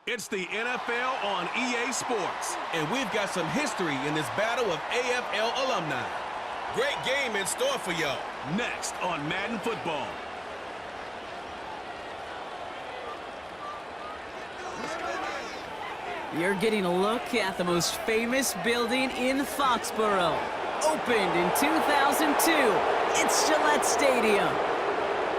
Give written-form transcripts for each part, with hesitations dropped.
It's the NFL on EA Sports, and we've got some history in this battle of AFL alumni. Great game in store for y'all. Next on Madden Football. You're getting a look at the most famous building in Foxborough. Opened in 2002, it's Gillette Stadium.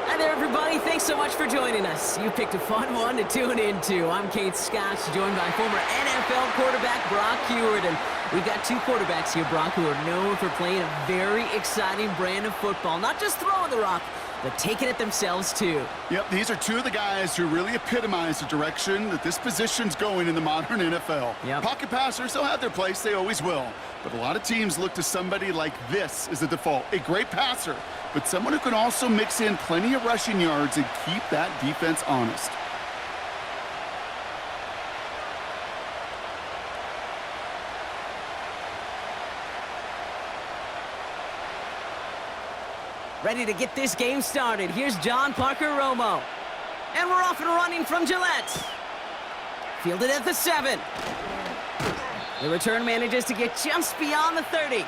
Hi there, everybody. Thanks so much for joining us. You picked a fun one to tune into. I'm Kate Scott, joined by former NFL quarterback Brock Huard. And we've got two quarterbacks here, Brock, who are known for playing a very exciting brand of football. Not just throwing the rock, but taking it themselves, too. Yep, these are two of the guys who really epitomize the direction that this position's going in the modern NFL. Yep. Pocket passers, they'll have their place. They always will. But a lot of teams look to somebody like this as the default. A great passer, but someone who can also mix in plenty of rushing yards and keep that defense honest. Ready to get this game started. Here's John Parker Romo. And we're off and running from Gillette. Fielded at the 7. The return manages to get just beyond the 30.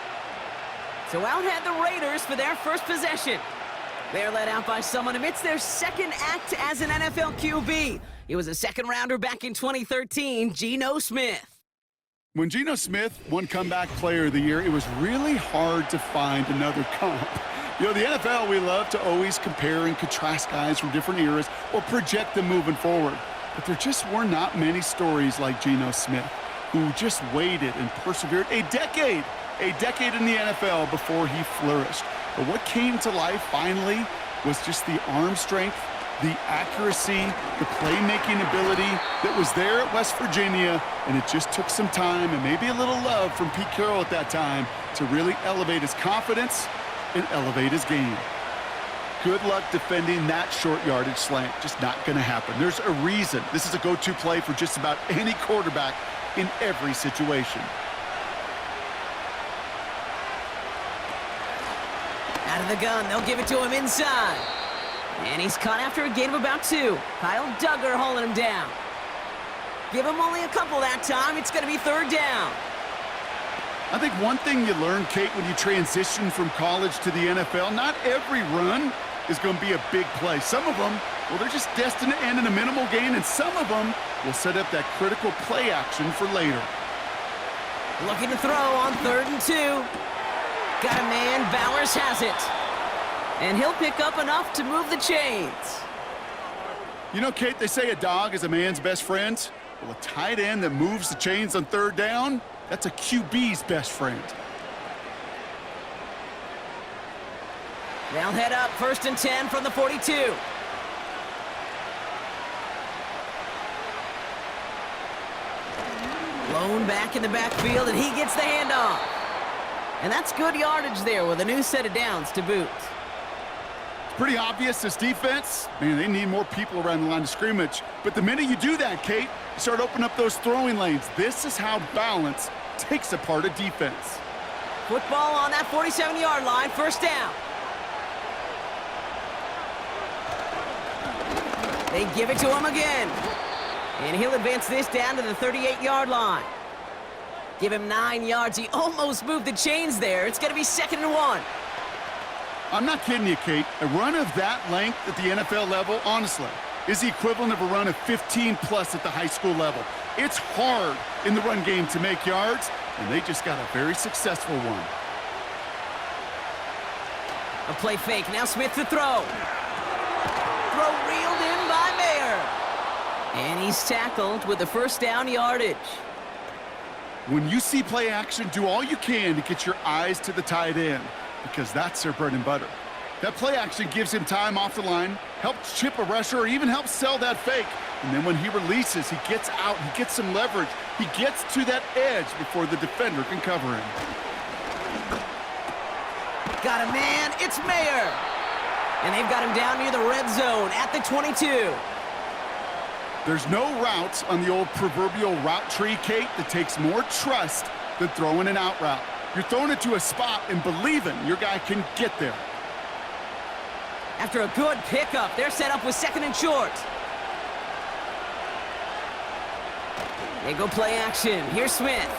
So out head the Raiders for their first possession. They're led out by someone amidst their second act as an NFL QB. He was a second-rounder back in 2013, Geno Smith. When Geno Smith won Comeback Player of the Year, it was really hard to find another comp. You know, the NFL, we love to always compare and contrast guys from different eras or project them moving forward. But there just were not many stories like Geno Smith, who just waited and persevered a decade in the NFL before he flourished. But what came to life finally was just the arm strength, the accuracy, the playmaking ability that was there at West Virginia, and it just took some time and maybe a little love from Pete Carroll at that time to really elevate his confidence and elevate his game. Good luck defending that short yardage slant. Just not going to happen. There's a reason this is a go-to play for just about any quarterback in every situation. Out of the gun, they'll give it to him inside. And he's caught after a gain of about 2. Kyle Duggar holding him down. Give him only a couple that time. It's going to be third down. I think one thing you learn, Kate, when you transition from college to the NFL, not every run is going to be a big play. Some of them, well, they're just destined to end in a minimal gain, and some of them will set up that critical play action for later. Looking to throw on 3rd and 2. Got a man, Bowers has it. And he'll pick up enough to move the chains. You know, Kate, they say a dog is a man's best friend. Well, a tight end that moves the chains on 3rd down, that's a QB's best friend. They'll head up 1st and 10 from the 42. Blown back in the backfield, and he gets the handoff. And that's good yardage there with a new set of downs to boot. It's pretty obvious this defense, man, they need more people around the line of scrimmage. But the minute you do that, Kate, you start opening up those throwing lanes. This is how balance takes apart a defense. Football on that 47-yard line, 1st down. They give it to him again. And he'll advance this down to the 38-yard line. Give him 9 yards. He almost moved the chains there. It's going to be 2nd and 1. I'm not kidding you, Kate. A run of that length at the NFL level, honestly, is the equivalent of a run of 15-plus at the high school level. It's hard in the run game to make yards, and they just got a very successful one. A play fake. Now Smith to throw. Throw reeled in by Mayer. And he's tackled with the 1st down yardage. When you see play action, do all you can to get your eyes to the tight end, because that's their bread and butter. That play action gives him time off the line, helps chip a rusher, or even helps sell that fake. And then when he releases, he gets out, he gets some leverage. He gets to that edge before the defender can cover him. Got a man, it's Mayer. And they've got him down near the red zone at the 22. There's no route on the old proverbial route tree, Kate, that takes more trust than throwing an out route. You're throwing it to a spot and believing your guy can get there. After a good pickup, they're set up with 2nd and short. They go play action. Here's Smith.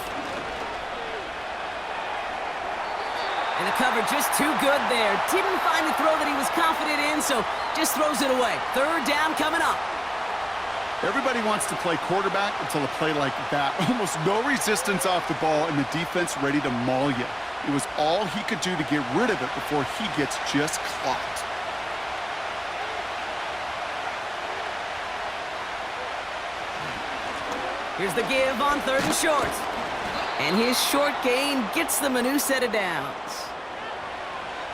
And the cover just too good there. Didn't find the throw that he was confident in, so just throws it away. Third down coming up. Everybody wants to play quarterback until a play like that. Almost no resistance off the ball and the defense ready to maul you. It was all he could do to get rid of it before he gets just clocked. Here's the give on 3rd and short. And his short gain gets them a new set of downs.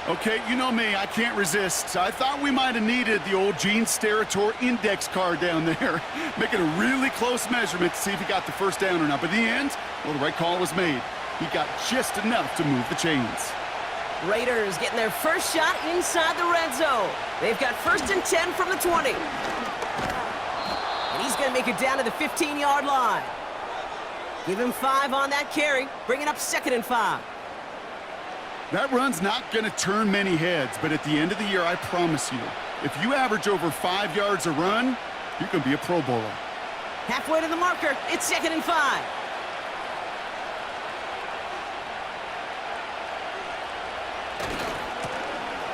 Okay, you know me, I can't resist. I thought we might have needed the old Gene Steratore index card down there. Making a really close measurement to see if he got the first down or not. But in the end, well, the right call was made. He got just enough to move the chains. Raiders getting their first shot inside the red zone. They've got 1st and 10 from the 20. And he's going to make it down to the 15-yard line. Give him 5 on that carry, bringing up 2nd and 5. That run's not going to turn many heads, but at the end of the year, I promise you, if you average over 5 yards a run, you're going to be a Pro Bowler. Halfway to the marker, it's 2nd and 5.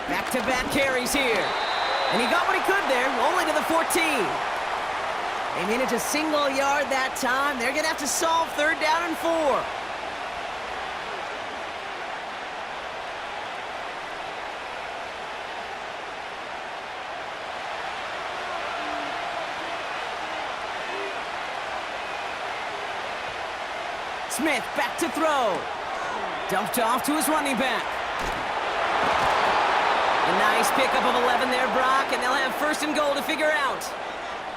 Back-to-back carries here. And he got what he could there, only to the 14. They managed a single yard that time. They're going to have to solve 3rd down and 4. Smith back to throw. Dumped off to his running back. A nice pickup of 11 there, Brock, and they'll have 1st and goal to figure out.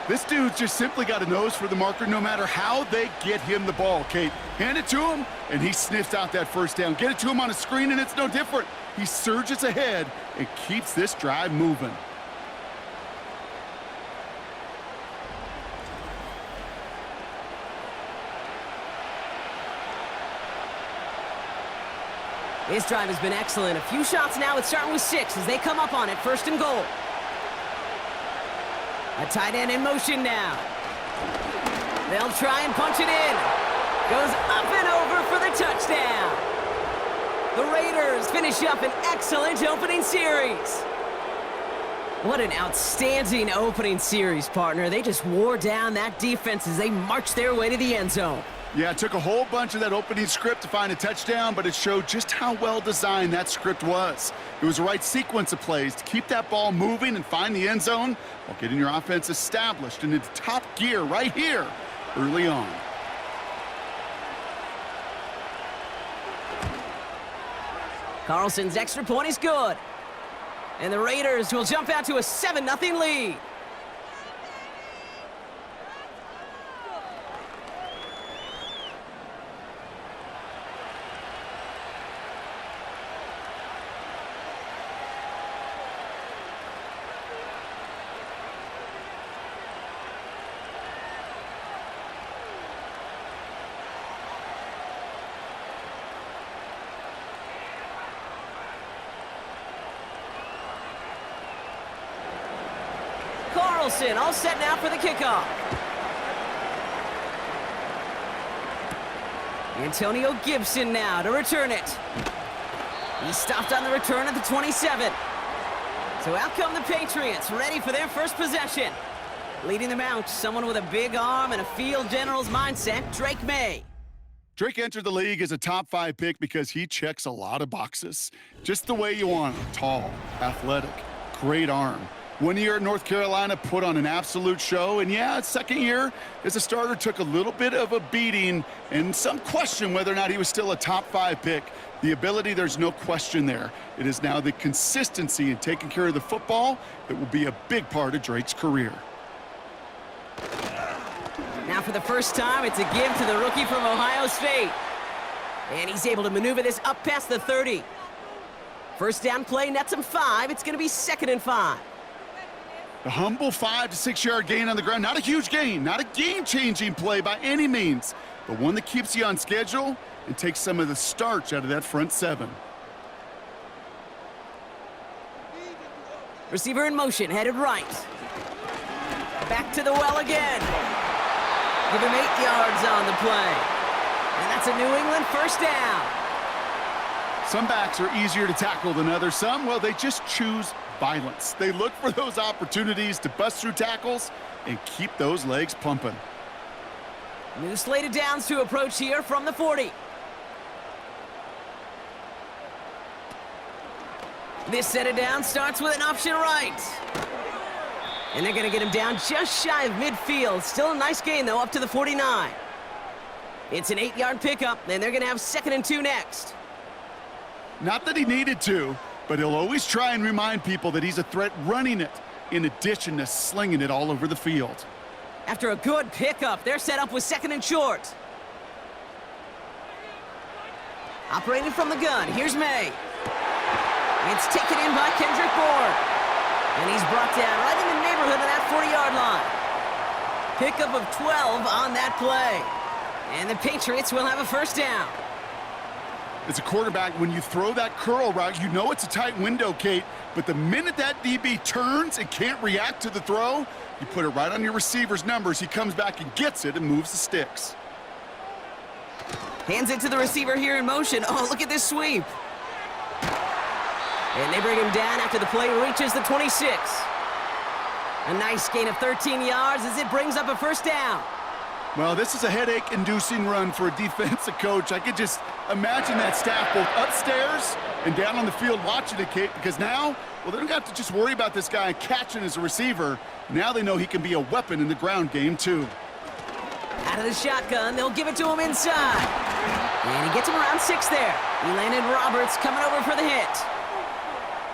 This dude's just simply got a nose for the marker no matter how they get him the ball, Kate. Hand it to him, and he sniffs out that 1st down. Get it to him on a screen, and it's no different. He surges ahead and keeps this drive moving. This drive has been excellent. A few shots now. It's starting with 6 as they come up on it. 1st and goal. A tight end in motion now. They'll try and punch it in. Goes up and over for the touchdown. The Raiders finish up an excellent opening series. What an outstanding opening series, partner. They just wore down that defense as they marched their way to the end zone. Yeah, it took a whole bunch of that opening script to find a touchdown, but it showed just how well designed that script was. It was the right sequence of plays to keep that ball moving and find the end zone while getting your offense established and into top gear right here early on. Carlson's extra point is good. And the Raiders will jump out to a 7-0 lead. Carlson all set now for the kickoff. Antonio Gibson now to return it. He stopped on the return at the 27. So out come the Patriots, ready for their first possession. Leading them out, someone with a big arm and a field general's mindset, Drake May. Drake entered the league as a top 5 pick because he checks a lot of boxes. Just the way you want him. Tall, athletic, great arm. 1 year at North Carolina, put on an absolute show. And yeah, his 2nd year as a starter took a little bit of a beating and some question whether or not he was still a top 5 pick. The ability, there's no question there. It is now the consistency in taking care of the football that will be a big part of Drake's career. Now for the first time, it's a give to the rookie from Ohio State. And he's able to maneuver this up past the 30. First down play nets him 5. It's going to be 2nd and 5. The humble 5 to 6 yard gain on the ground. Not a huge gain, not a game-changing play by any means, but one that keeps you on schedule and takes some of the starch out of that front 7. Receiver in motion, headed right. Back to the well again. Give him 8 yards on the play. And that's a New England first down. Some backs are easier to tackle than others. Some, well, they just choose violence. They look for those opportunities to bust through tackles and keep those legs pumping. New slate of downs to approach here from the 40. This set of downs starts with an option right. And they're going to get him down just shy of midfield. Still a nice gain, though, up to the 49. It's an 8-yard pickup, and they're going to have 2nd and 2 next. Not that he needed to, but he'll always try and remind people that he's a threat running it, in addition to slinging it all over the field. After a good pickup, they're set up with 2nd and short. Operating from the gun, here's May. It's taken in by Kendrick Bourne. And he's brought down right in the neighborhood of that 40-yard line. Pickup of 12 on that play. And the Patriots will have a first down. As a quarterback, when you throw that curl route, you know it's a tight window, Kate, but the minute that DB turns and can't react to the throw, you put it right on your receiver's numbers. He comes back and gets it and moves the sticks. Hands it to the receiver here in motion. Oh, look at this sweep. And they bring him down after the play reaches the 26. A nice gain of 13 yards as it brings up a first down. Well, this is a headache-inducing run for a defensive coach. I could just imagine that staff both upstairs and down on the field watching it, Kate, because now, well, they don't have to just worry about this guy catching as a receiver. Now they know he can be a weapon in the ground game, too. Out of the shotgun, they'll give it to him inside. And he gets him around 6 there. Elandon Roberts coming over for the hit.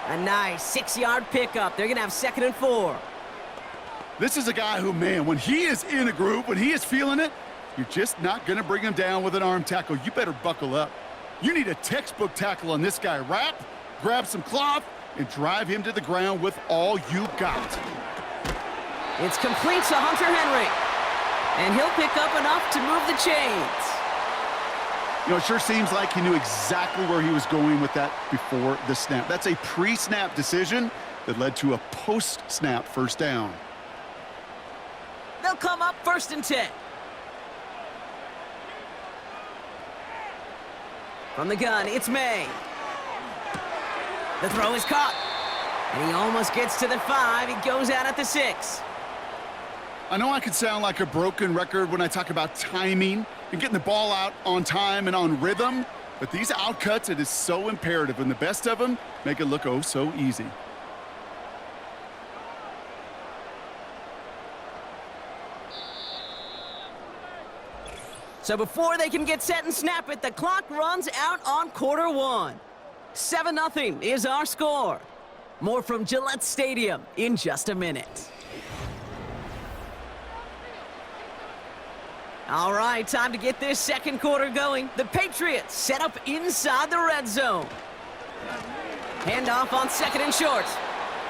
A nice 6-yard pickup. They're going to have 2nd and 4. This is a guy who, man, when he is in a group, when he is feeling it, you're just not going to bring him down with an arm tackle. You better buckle up. You need a textbook tackle on this guy. Wrap, grab some cloth, and drive him to the ground with all you got. It's complete to Hunter Henry. And he'll pick up enough to move the chains. You know, it sure seems like he knew exactly where he was going with that before the snap. That's a pre-snap decision that led to a post-snap first down. They'll come up 1st and 10. From the gun, it's May. The throw is caught. And he almost gets to the 5. He goes out at the 6. I know I could sound like a broken record when I talk about timing and getting the ball out on time and on rhythm, but these outcuts, it is so imperative, and the best of them make it look oh so easy. So before they can get set and snap it, the clock runs out on quarter 1. 7-0 is our score. More from Gillette Stadium in just a minute. All right, time to get this second quarter going. The Patriots set up inside the red zone. Handoff on 2nd and short.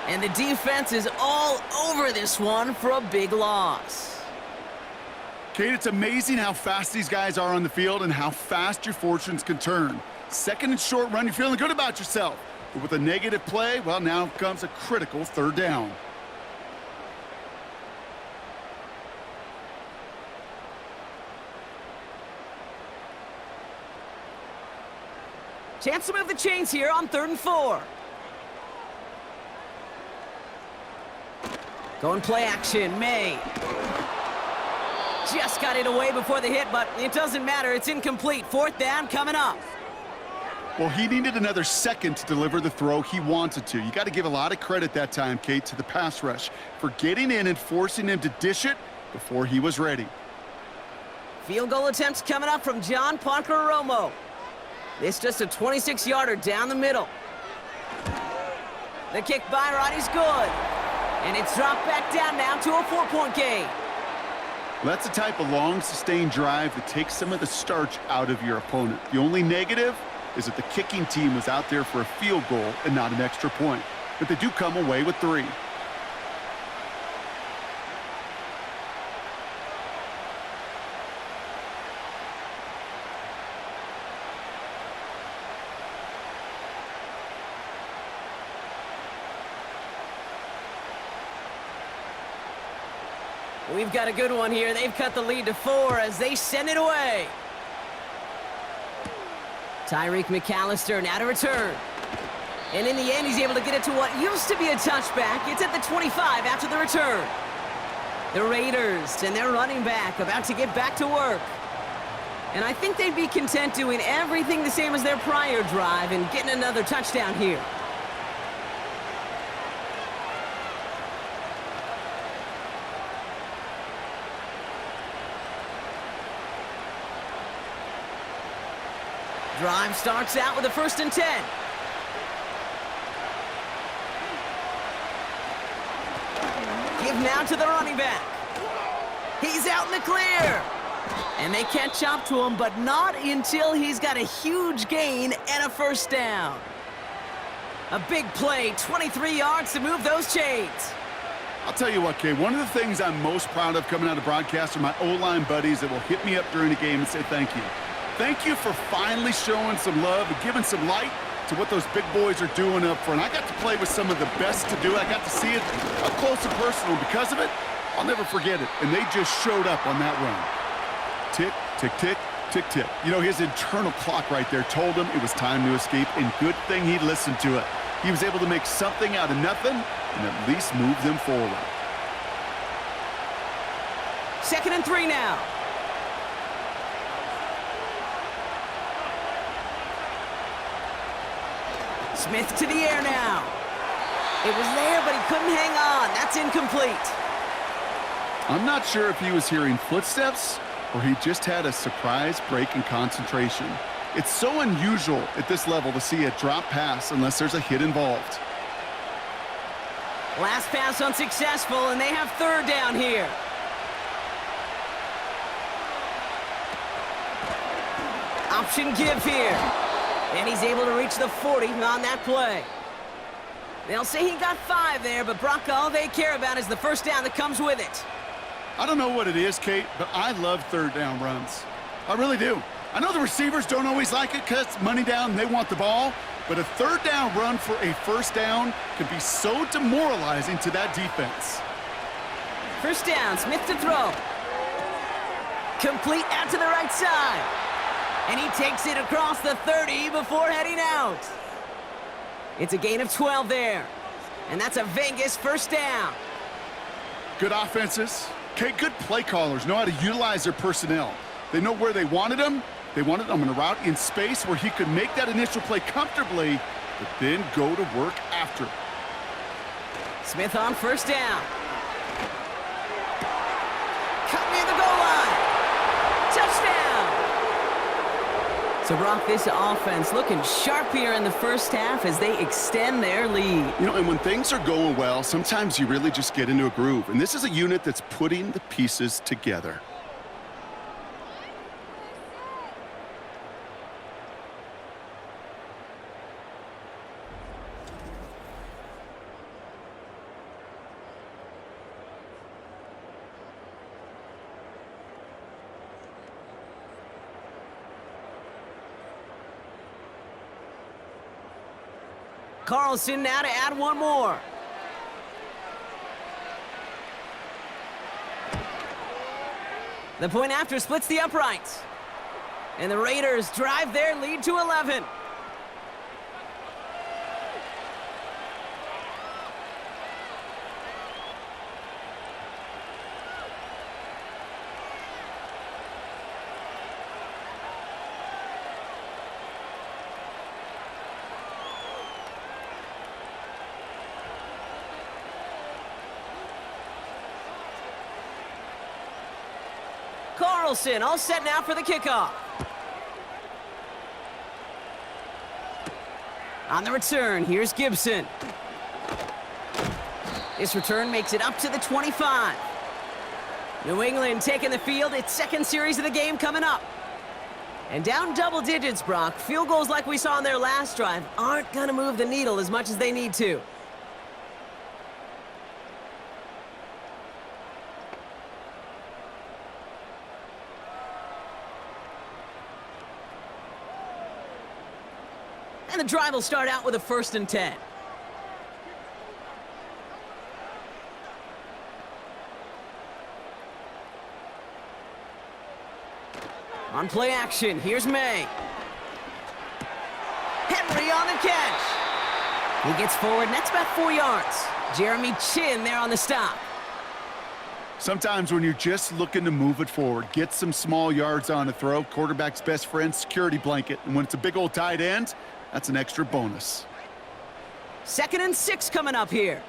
And the defense is all over this one for a big loss. Kate, it's amazing how fast these guys are on the field and how fast your fortunes can turn. 2nd and short run, you're feeling good about yourself. But with a negative play, well, now comes a critical 3rd down. Chance to move the chains here on 3rd and 4. Going play action, May. Just got it away before the hit, but it doesn't matter. It's incomplete. 4th down coming up. Well, he needed another second to deliver the throw he wanted to. You got to give a lot of credit that time, Kate, to the pass rush for getting in and forcing him to dish it before he was ready. Field goal attempts coming up from John Parker Romo. It's just a 26-yarder down the middle. The kick by Roddy's good. And it's dropped back down now to a 4-point game. Well, that's the type of long, sustained drive that takes some of the starch out of your opponent. The only negative is that the kicking team was out there for a field goal and not an extra point. But they do come away with 3. We've got a good one here. They've cut the lead to 4 as they send it away. Tyreek McAllister now to return. And in the end, he's able to get it to what used to be a touchback. It's at the 25 after the return. The Raiders and their running back about to get back to work. And I think they'd be content doing everything the same as their prior drive and getting another touchdown here. Drive starts out with a 1st and 10. Give now to the running back. He's out in the clear. And they catch up to him, but not until he's got a huge gain and a 1st down. A big play, 23 yards to move those chains. I'll tell you what, Kay, one of the things I'm most proud of coming out of broadcast are my O-line buddies that will hit me up during the game and say thank you. Thank you for finally showing some love and giving some light to what those big boys are doing up front. I got to play with some of the best to do it. I got to see it up close and personal. Because of it, I'll never forget it. And they just showed up on that run. Tick, tick, tick, tick, tick. You know, his internal clock right there told him it was time to escape, and good thing he listened to it. He was able to make something out of nothing and at least move them forward. 2nd and 3 now. Smith to the air now. It was there, but he couldn't hang on. That's incomplete. I'm not sure if he was hearing footsteps or he just had a surprise break in concentration. It's so unusual at this level to see a drop pass unless there's a hit involved. Last pass unsuccessful, and they have 3rd down here. Option give here. And he's able to reach the 40 on that play. They'll say he got 5 there, but Brock, all they care about is the 1st down that comes with it. I don't know what it is, Kate, but I love 3rd down runs. I really do. I know the receivers don't always like it because it's money down, they want the ball, but a 3rd down run for a 1st down can be so demoralizing to that defense. 1st down, Smith to throw. Complete out to the right side. And he takes it across the 30 before heading out. It's a gain of 12 there. And that's a Vegas 1st down. Good offenses. Okay, good play callers know how to utilize their personnel. They know where they wanted them. They wanted them in a route in space where he could make that initial play comfortably, but then go to work after. Smith on 1st down. Cut near the goal line. Touchdown. So, Brock, this offense looking sharp here in the 1st half as they extend their lead. You know, and when things are going well, sometimes you really just get into a groove. And this is a unit that's putting the pieces together. Carlson now to add 1 more. The point after splits the uprights. And the Raiders drive their lead to 11. Carlson all set now for the kickoff. On the return, here's Gibson. This return makes it up to the 25. New England taking the field. Its 2nd series of the game coming up. And down double digits, Brock. Field goals like we saw on their last drive aren't going to move the needle as much as they need to. And the drive will start out with a 1st and 10. On play action, here's May. Henry on the catch. He gets forward, and that's about 4 yards. Jeremy Chin there on the stop. Sometimes when you're just looking to move it forward, get some small yards on a throw, quarterback's best friend, security blanket. And when it's a big old tight end, that's an extra bonus. 2nd and 6 coming up here.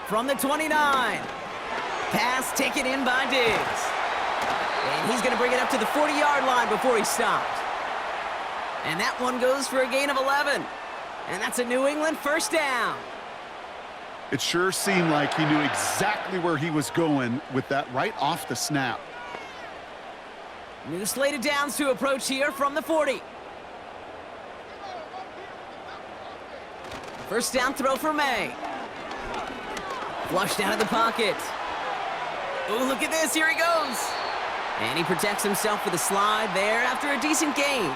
From the 29. Pass taken in by Diggs. And he's going to bring it up to the 40-yard line before he stopped. And that one goes for a gain of 11. And that's a New England first down. It sure seemed like he knew exactly where he was going with that right off the snap. New slate of downs to approach here from the 40. First down throw for May. Flushed out of the pocket. Oh, look at this. Here he goes. And he protects himself with a slide there after a decent gain.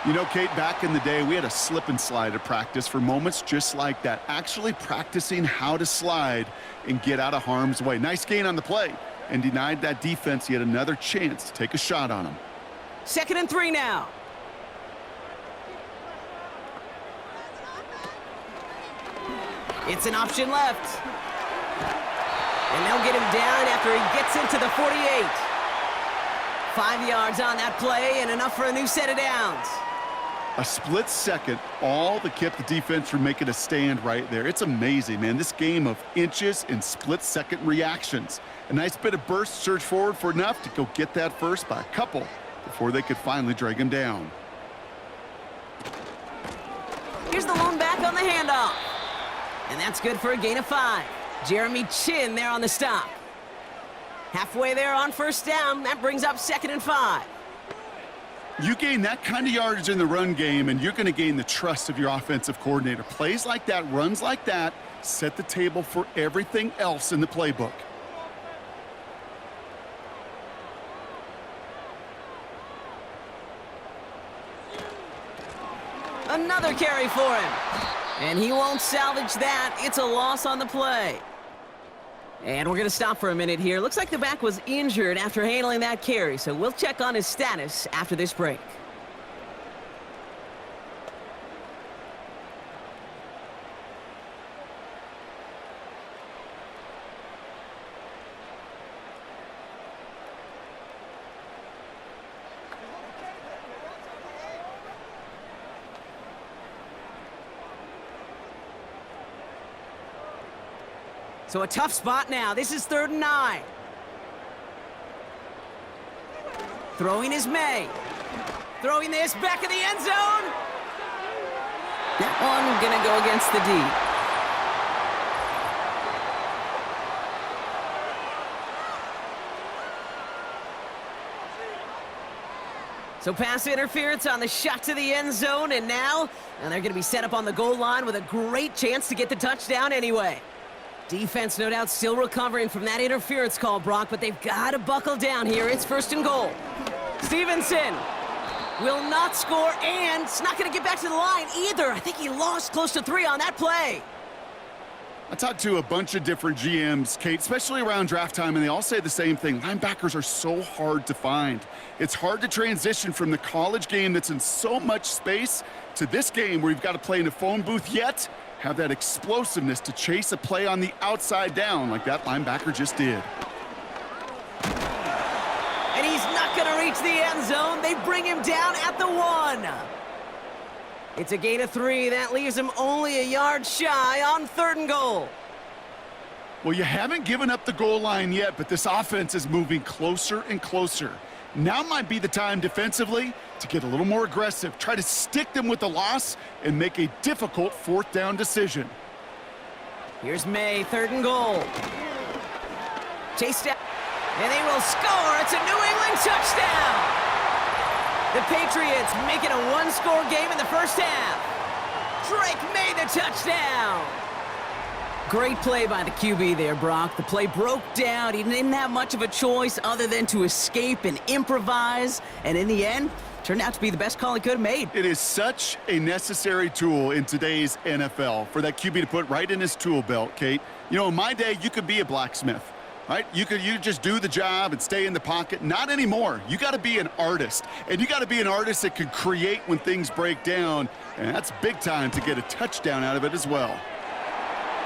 You know, Kate, back in the day, we had a slip and slide at practice for moments just like that. Actually practicing how to slide and get out of harm's way. Nice gain on the play and denied that defense yet another chance to take a shot on him. 2nd and 3 now. It's an option left. And they'll get him down after he gets into the 48. 5 yards on that play and enough for a new set of downs. A split second, all that kept the defense from making a stand right there. It's amazing, man. This game of inches and split-second reactions. A nice bit of burst, surge forward for enough to go get that first by a couple before they could finally drag him down. Here's the lone back on the handoff. And that's good for a gain of 5. Jeremy Chin there on the stop. Halfway there on first down. That brings up 2nd and 5. You gain that kind of yardage in the run game, and you're going to gain the trust of your offensive coordinator. Plays like that, runs like that, set the table for everything else in the playbook. Another carry for him. And he won't salvage that. It's a loss on the play. And we're going to stop for a minute here. Looks like the back was injured after handling that carry, so we'll check on his status after this break. So a tough spot now. This is 3rd and 9. Throwing is May. Throwing this back in the end zone. That one gonna go against the D. So pass interference on the shot to the end zone, and now they're gonna be set up on the goal line with a great chance to get the touchdown anyway. Defense, no doubt, still recovering from that interference call, Brock, but they've got to buckle down here. It's 1st and goal. Stevenson will not score, and it's not going to get back to the line either. I think he lost close to 3 on that play. I talked to a bunch of different GMs, Kate, especially around draft time, and they all say the same thing. Linebackers are so hard to find. It's hard to transition from the college game that's in so much space to this game where you've got to play in a phone booth, yet have that explosiveness to chase a play on the outside down like that linebacker just did. And he's not going to reach the end zone. They bring him down at the 1. It's a gain of 3. That leaves him only a yard shy on 3rd and goal. Well, you haven't given up the goal line yet, but this offense is moving closer and closer. Now might be the time defensively to get a little more aggressive, try to stick them with the loss, and make a difficult 4th down decision. Here's May, 3rd and goal. Chased down, and they will score. It's a New England touchdown. The Patriots make it a 1-score game in the first half. Drake made the touchdown. Great play by the QB there, Brock. The play broke down. He didn't have much of a choice other than to escape and improvise. And in the end, turned out to be the best call it could have made. It is such a necessary tool in today's NFL for that QB to put right in his tool belt, Kate. You know, in my day, you could be a blacksmith, right? You just do the job and stay in the pocket. Not anymore. You got to be an artist, and you got to be an artist that can create when things break down, and that's big time to get a touchdown out of it as well.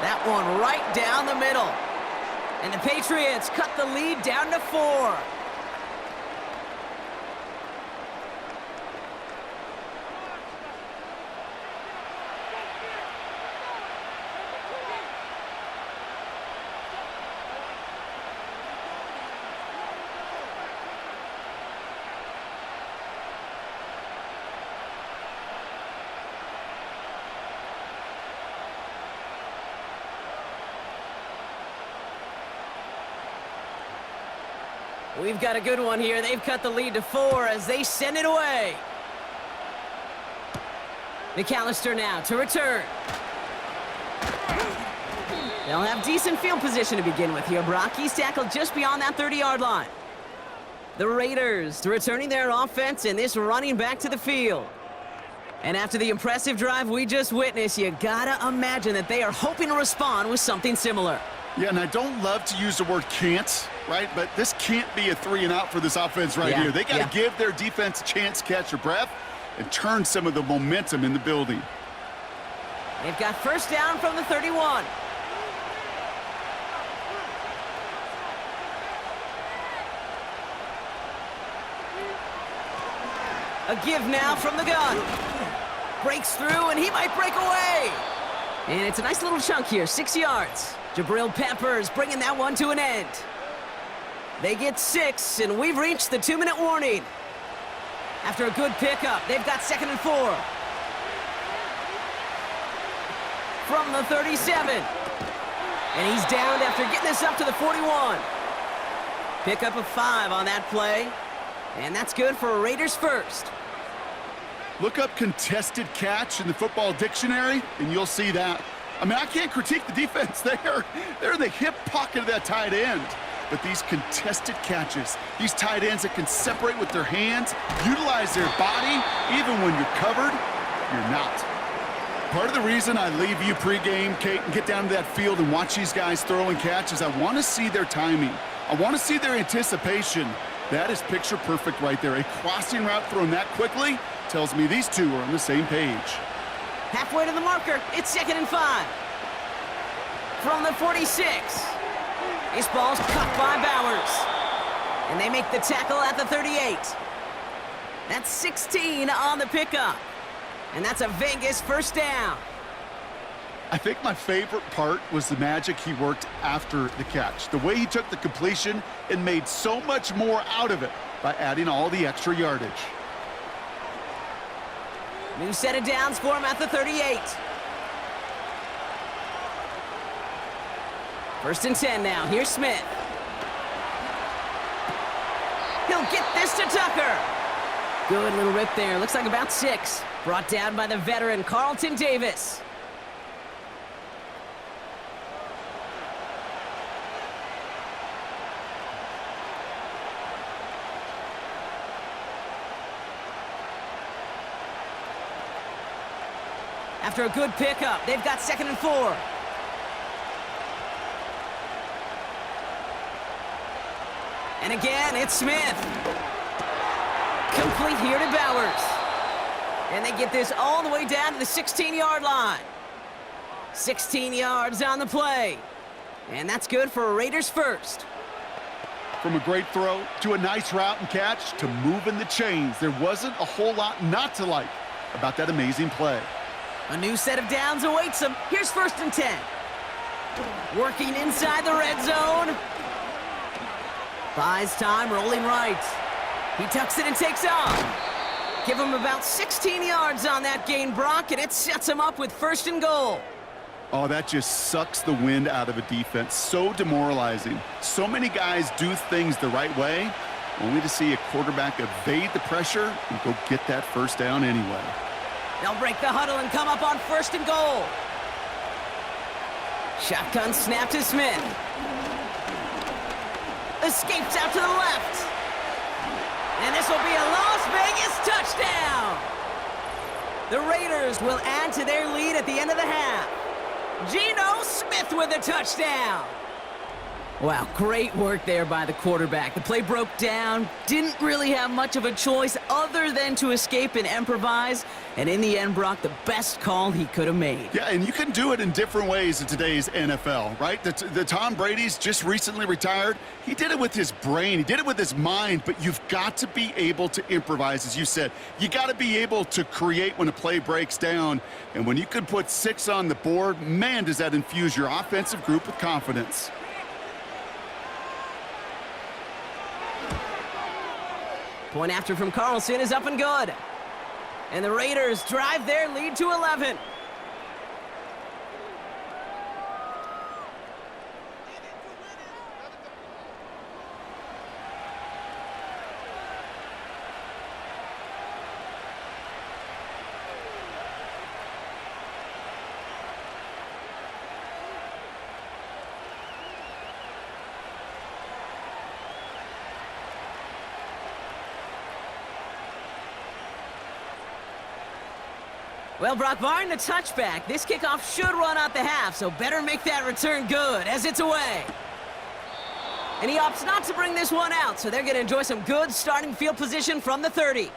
That one right down the middle. And the Patriots cut the lead down to 4. We've got a good one here. They've cut the lead to 4 as they send it away. McAllister now to return. They'll have decent field position to begin with here, Brock. He's tackled just beyond that 30-yard line. The Raiders returning their offense and this running back to the field. And after the impressive drive we just witnessed, you gotta imagine that they are hoping to respond with something similar. Yeah, and I don't love to use the word can't, right? But this can't be a 3-and-out for this offense right here. They got to give their defense a chance to catch their breath and turn some of the momentum in the building. They've got first down from the 31. A give now from the gun. Breaks through, and he might break away. And it's a nice little chunk here, 6 yards. Jabril Peppers bringing that one to an end. They get 6, and we've reached the 2-minute warning. After a good pickup, they've got 2nd and 4. From the 37. And he's downed after getting this up to the 41. Pickup of 5 on that play. And that's good for a Raiders first. Look up contested catch in the football dictionary, and you'll see that. I mean, I can't critique the defense there. They're in the hip pocket of that tight end. But these contested catches, these tight ends that can separate with their hands, utilize their body, even when you're covered, you're not. Part of the reason I leave you pregame, Kate, and get down to that field and watch these guys throw and catch is I want to see their timing. I want to see their anticipation. That is picture perfect right there. A crossing route thrown that quickly tells me these two are on the same page. Halfway to the marker, it's 2nd and 5. From the 46. This ball's cut by Bowers. And they make the tackle at the 38. That's 16 on the pickup. And that's a Vegas first down. I think my favorite part was the magic he worked after the catch. The way he took the completion and made so much more out of it by adding all the extra yardage. New set of downs for him at the 38. 1st and 10 now. Here's Smith. He'll get this to Tucker. Good little rip there. Looks like about 6. Brought down by the veteran Carlton Davis. After a good pickup, they've got 2nd and 4. And again, it's Smith. Complete here to Bowers. And they get this all the way down to the 16-yard line. 16 yards on the play. And that's good for a Raiders first. From a great throw to a nice route and catch to moving the chains, there wasn't a whole lot not to like about that amazing play. A new set of downs awaits him. Here's 1st and 10. Working inside the red zone. Buys time, rolling right. He tucks it and takes off. Give him about 16 yards on that gain, Brock, and it sets him up with 1st and goal. Oh, that just sucks the wind out of a defense. So demoralizing. So many guys do things the right way, only to see a quarterback evade the pressure and go get that 1st down anyway. They'll break the huddle and come up on 1st and goal. Shotgun snap to Smith. Escapes out to the left. And this will be a Las Vegas touchdown. The Raiders will add to their lead at the end of the half. Geno Smith with a touchdown. Wow, great work there by the quarterback. The play broke down, didn't really have much of a choice other than to escape and improvise, and in the end, Brock, the best call he could have made. Yeah, and you can do it in different ways in today's NFL, right? The Tom Brady's just recently retired. He did it with his brain. He did it with his mind, but you've got to be able to improvise, as you said. You got to be able to create when a play breaks down, and when you can put 6 on the board, man, does that infuse your offensive group with confidence. Point after from Carlson is up and good. And the Raiders drive their lead to 11. Well, Brock, barring the touchback, this kickoff should run out the half, so better make that return good as it's away. And he opts not to bring this one out, so they're going to enjoy some good starting field position from the 30.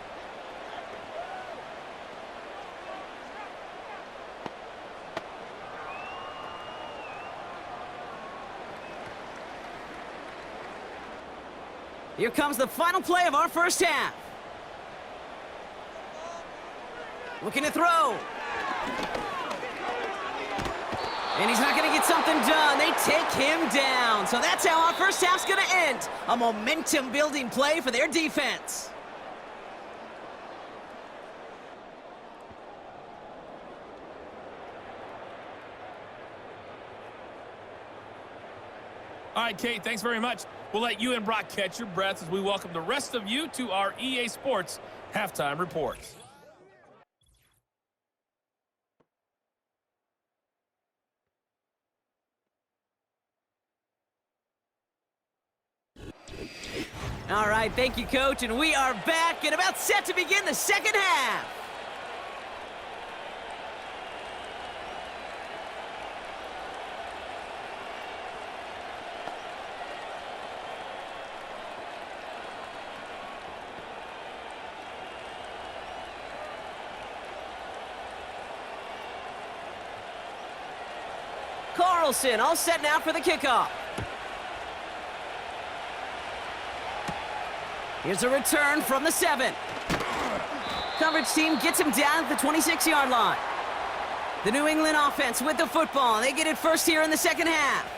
Here comes the final play of our first half. Looking to throw. And he's not going to get something done. They take him down. So that's how our first half's going to end. A momentum-building play for their defense. All right, Kate, thanks very much. We'll let you and Brock catch your breath as we welcome the rest of you to our EA Sports Halftime Report. All right, thank you, Coach, and we are back and about set to begin the second half. Carlson all set now for the kickoff. Here's a return from the 7. Coverage team gets him down at the 26-yard line. The New England offense with the football. They get it first here in the second half.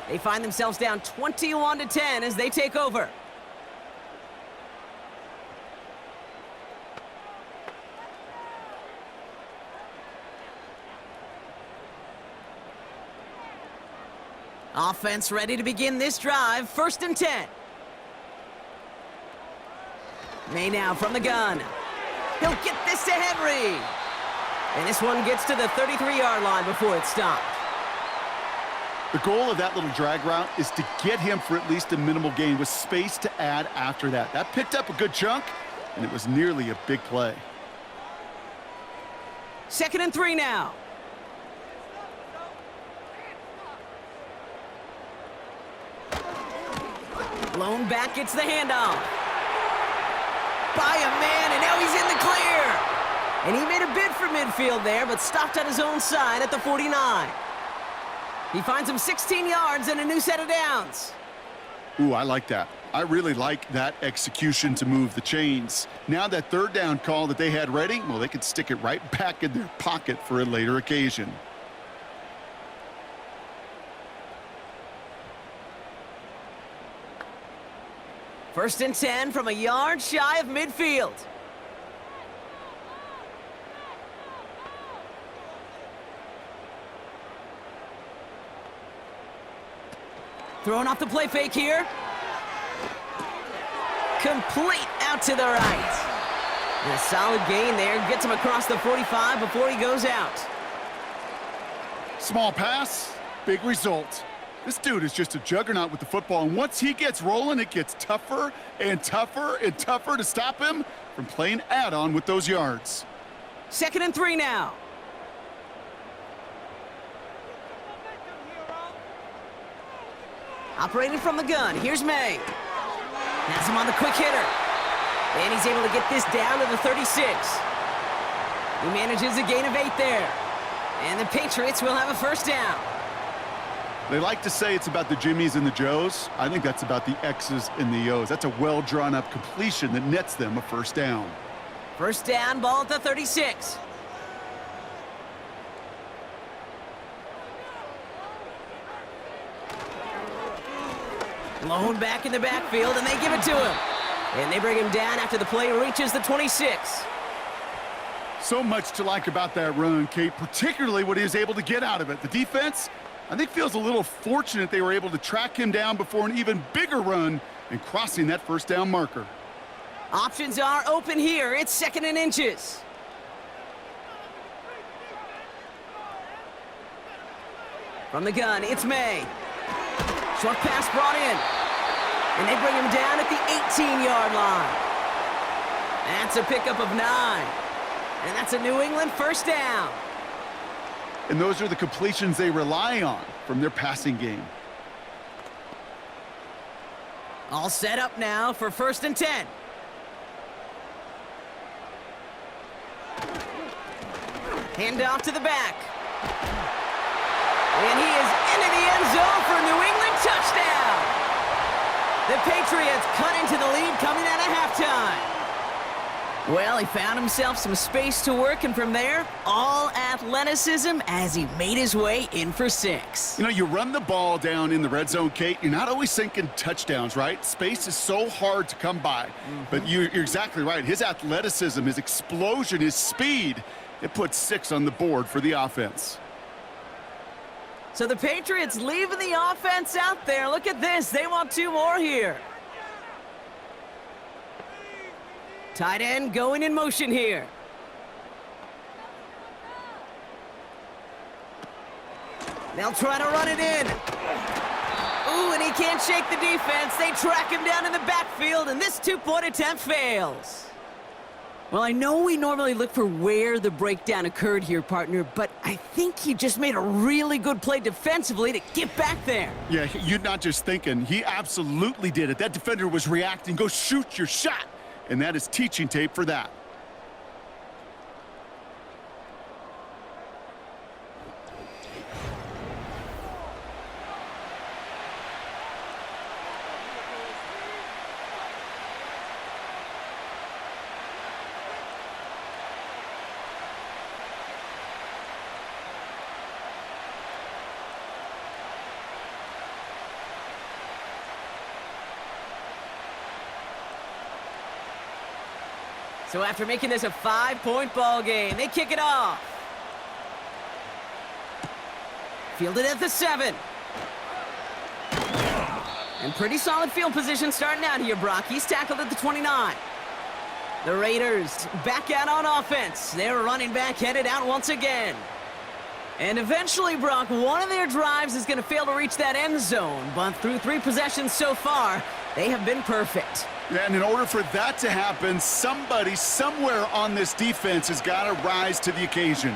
They find themselves down 21-10 as they take over. Offense ready to begin this drive. 1st and 10. May now from the gun. He'll get this to Henry. And this one gets to the 33-yard line before it's stopped. The goal of that little drag route is to get him for at least a minimal gain with space to add after that. That picked up a good chunk, and it was nearly a big play. 2nd and 3 now. Blown back gets the handoff. By a man, and now he's in the clear. And he made a bid for midfield there, but stopped on his own side at the 49. He finds him 16 yards and a new set of downs. Ooh, I like that. I really like that execution to move the chains. Now that 3rd down call that they had ready, well, they could stick it right back in their pocket for a later occasion. First and 10 from a yard shy of midfield. Throwing off the play fake here. Complete out to the right. And a solid gain there. Gets him across the 45 before he goes out. Small pass, big result. This dude is just a juggernaut with the football, and once he gets rolling, it gets tougher and tougher and tougher to stop him from playing add-on with those yards. 2nd and 3 now. Operating from the gun, here's May. Has him on the quick hitter. And he's able to get this down to the 36. He manages a gain of 8 there. And the Patriots will have a first down. They like to say it's about the Jimmies and the Joes. I think that's about the X's and the O's. That's a well-drawn-up completion that nets them a first down. First down, ball at the 36. Lone back in the backfield, and they give it to him. And they bring him down after the play reaches the 26. So much to like about that run, Kate, particularly what he was able to get out of it. The defense, I think, feels a little fortunate they were able to track him down before an even bigger run and crossing that first down marker. Options are open here. It's 2nd and inches. From the gun, it's May. Short pass brought in. And they bring him down at the 18-yard line. That's a pickup of 9. And that's a New England first down. And those are the completions they rely on from their passing game. All set up now for 1st and 10. Hand off to the back. And he is into the end zone for a New England touchdown. The Patriots cut into the lead coming out of halftime. Well, he found himself some space to work, and from there, all athleticism as he made his way in for 6. You know, you run the ball down in the red zone, Kate, you're not always thinking touchdowns, right? Space is so hard to come by. But you're exactly right. His athleticism, his explosion, his speed, it puts 6 on the board for the offense. So the Patriots leaving the offense out there. Look at this. They want 2 more here. Tight end going in motion here. They'll try to run it in. Ooh, and he can't shake the defense. They track him down in the backfield, and this 2-point attempt fails. Well, I know we normally look for where the breakdown occurred here, partner, but I think he just made a really good play defensively to get back there. Yeah, you're not just thinking. He absolutely did it. That defender was reacting. Go shoot your shot. And that is teaching tape for that. So after making this a 5-point ball game, they kick it off. Fielded at the 7. And pretty solid field position starting out here, Brock. He's tackled at the 29. The Raiders back out on offense. Their running back headed out once again. And eventually, Brock, one of their drives is going to fail to reach that end zone. But through 3 possessions so far, they have been perfect. Yeah, and in order for that to happen, somebody somewhere on this defense has got to rise to the occasion.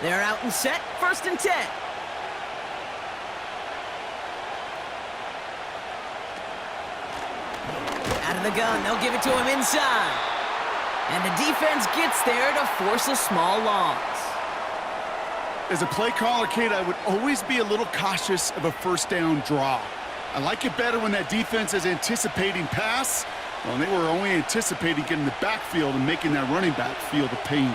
They're out and set. 1st and 10. Out of the gun. They'll give it to him inside. And the defense gets there to force a small loss. As a play caller, Kate, I would always be a little cautious of a first down draw. I like it better when that defense is anticipating pass. Well, they were only anticipating getting the backfield and making that running back feel the pain.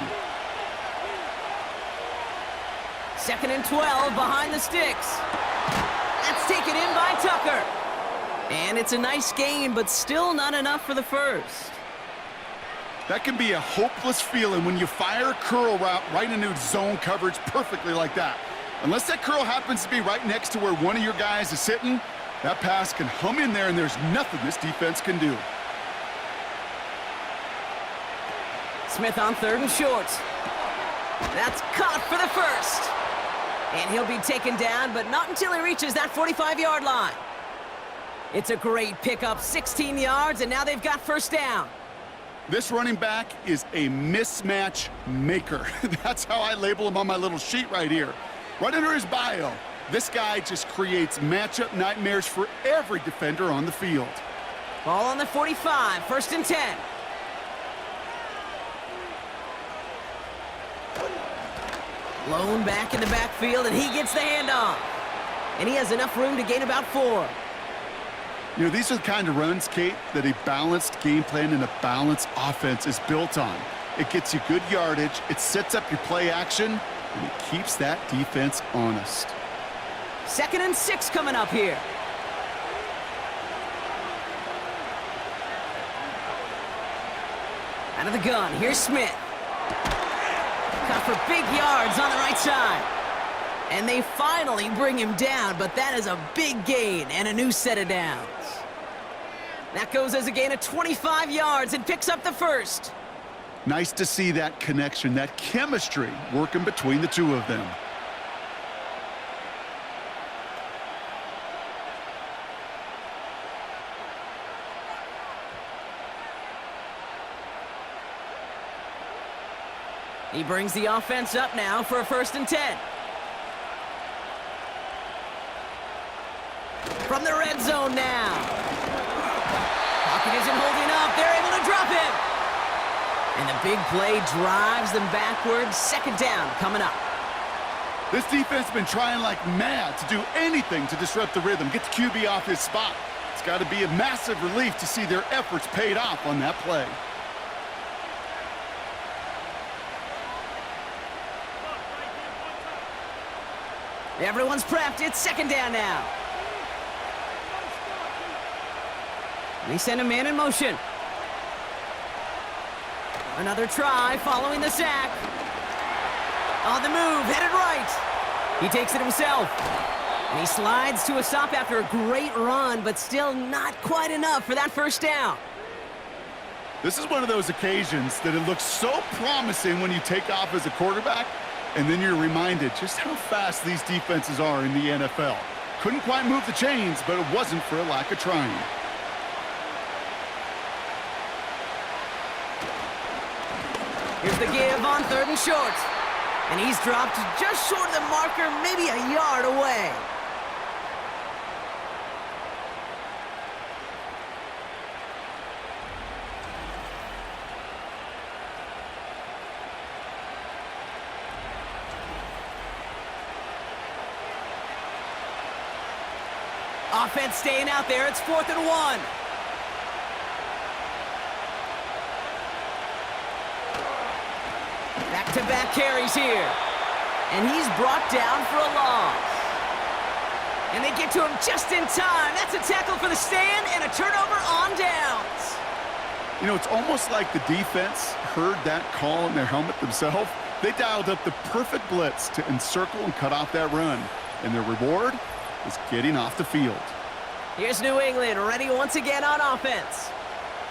2nd and 12 behind the sticks. That's taken in by Tucker. And it's a nice gain, but still not enough for the first. That can be a hopeless feeling when you fire a curl route right into zone coverage perfectly like that. Unless that curl happens to be right next to where one of your guys is sitting, that pass can hum in there and there's nothing this defense can do. Smith on 3rd and short. That's caught for the first. And he'll be taken down, but not until he reaches that 45-yard line. It's a great pickup, 16 yards, and now they've got first down. This running back is a mismatch maker. That's how I label him on my little sheet right here. Right under his bio, this guy just creates matchup nightmares for every defender on the field. Ball on the 45, first and 10. Blown back in the backfield, and he gets the handoff. And he has enough room to gain about 4. You know, these are the kind of runs, Kate, that a balanced game plan and a balanced offense is built on. It gets you good yardage, it sets up your play action, and it keeps that defense honest. 2nd and 6 coming up here. Out of the gun, here's Smith. Cut for big yards on the right side. And they finally bring him down, but that is a big gain and a new set of downs. That goes as a gain of 25 yards and picks up the first. Nice to see that connection, that chemistry working between the two of them. He brings the offense up now for a 1st and 10. From the red zone now. Pocket isn't holding up. They're able to drop him. And the big play drives them backwards. 2nd down coming up. This defense has been trying like mad to do anything to disrupt the rhythm, get the QB off his spot. It's got to be a massive relief to see their efforts paid off on that play. Everyone's prepped. It's 2nd down now. They send a man in motion. Another try following the sack. On the move, headed right. He takes it himself. And he slides to a stop after a great run, but still not quite enough for that 1st down. This is one of those occasions that it looks so promising when you take off as a quarterback, and then you're reminded just how fast these defenses are in the NFL. Couldn't quite move the chains, but it wasn't for a lack of trying. Here's the give on 3rd and short. And he's dropped just short of the marker, maybe a yard away. Offense staying out there. It's 4th and 1. Back-to-back carries here. And he's brought down for a loss. And they get to him just in time. That's a tackle for the stand and a turnover on downs. You know, it's almost like the defense heard that call in their helmet themselves. They dialed up the perfect blitz to encircle and cut off that run. And their reward is getting off the field. Here's New England ready once again on offense.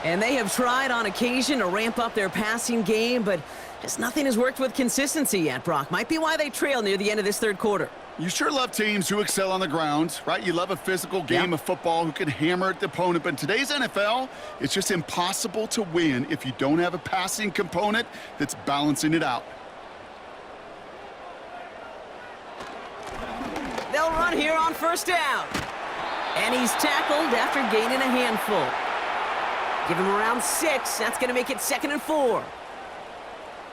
And they have tried on occasion to ramp up their passing game, but just nothing has worked with consistency yet, Brock. Might be why they trail near the end of this 3rd quarter. You sure love teams who excel on the ground, right? You love a physical game of football who can hammer at the opponent. But in today's NFL, it's just impossible to win if you don't have a passing component that's balancing it out. They'll run here on 1st down. And he's tackled after gaining a handful. Give him around 6. That's going to make it 2nd and 4.